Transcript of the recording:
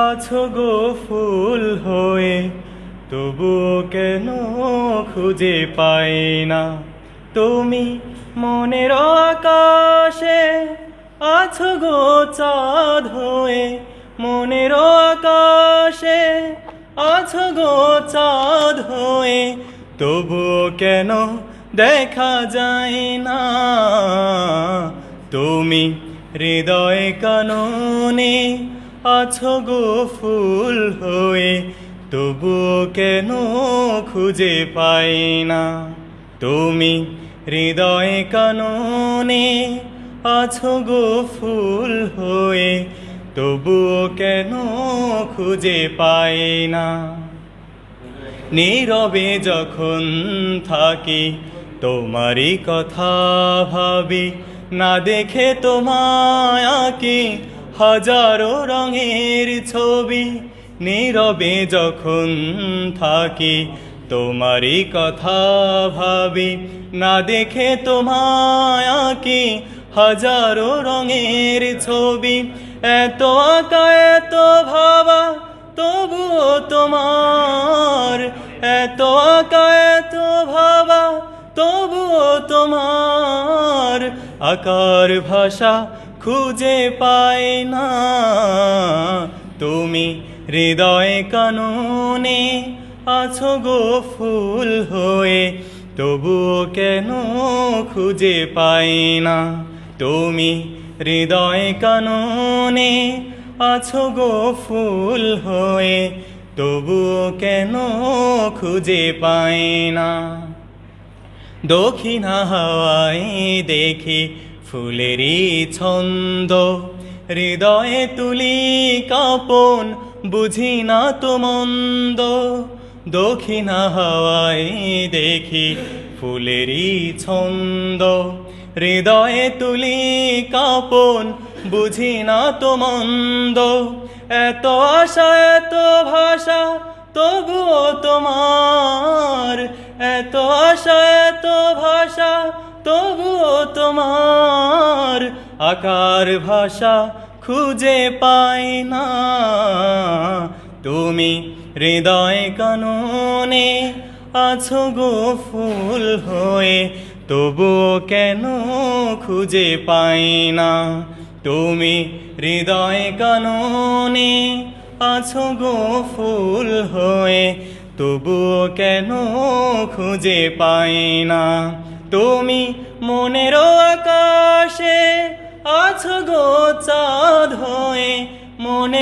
আছো গো ফুল হয়ে, তবুও কেন খুঁজে পাই না। তুমি মনের আকাশে আছো গো চাঁদ হয়ে, মনের আকাশে আছো গো চাঁদ হয়ে, তবুও কেন দেখা যায় না। তুমি হৃদয় কাননে আছো গো ফুল হয়ে, তবুও কেন খুঁজে পাই না। তুমি হৃদয় কাননে আছো গো ফুল হয়ে, তবুও কেন খুঁজে পাই না। নীরবে যখন থাকি তোমারই কথা ভাবি, না দেখে তোমায় আঁকি হাজারো রঙের ছবি। নীরবে যখন থাকি তোমারই কথা ভাবি, না দেখে তোমায় আঁকি হাজারো রঙের ছবি। এত আঁকা এত ভাবা তবুও তোমার, এত আঁকা এত ভাবা তবুও তোমার আকার ভাষা খুঁজে পাই না। তুমি হৃদয় কাননে আছো গো ফুল হয়ে, তবুও কেন খুঁজে পাই না। তুমি হৃদয় কাননে আছো গো ফুল হয়ে, তবুও কেন খুঁজে পাই না। দক্ষিণা হাওয়ায় দেখি ফুলেরই ছন্দ, হৃদয়ে তুলি কাপন বুঝি না তো মন্দ। দক্ষিণা হাওয়ায় দেখি ফুলেরই ছন্দ, হৃদয়ে তুলি কাপন বুঝি না তো মন্দ। এত আশা এত ভাষা তবুও তোমার, এত আশা এত ভাষা তবুও তোমার আকার ভাষা খুঁজে পাই না। তুমি হৃদয় কাননে আছো গো ফুল হয়ে, তবুও কেন খুঁজে পাই না। তুমি হৃদয় কাননে আছো গো ফুল হয়ে, তবুও কেন খুঁজে পাই না। তুমি মনের আকাশে আছো গো চাঁদ হয়ে, মনের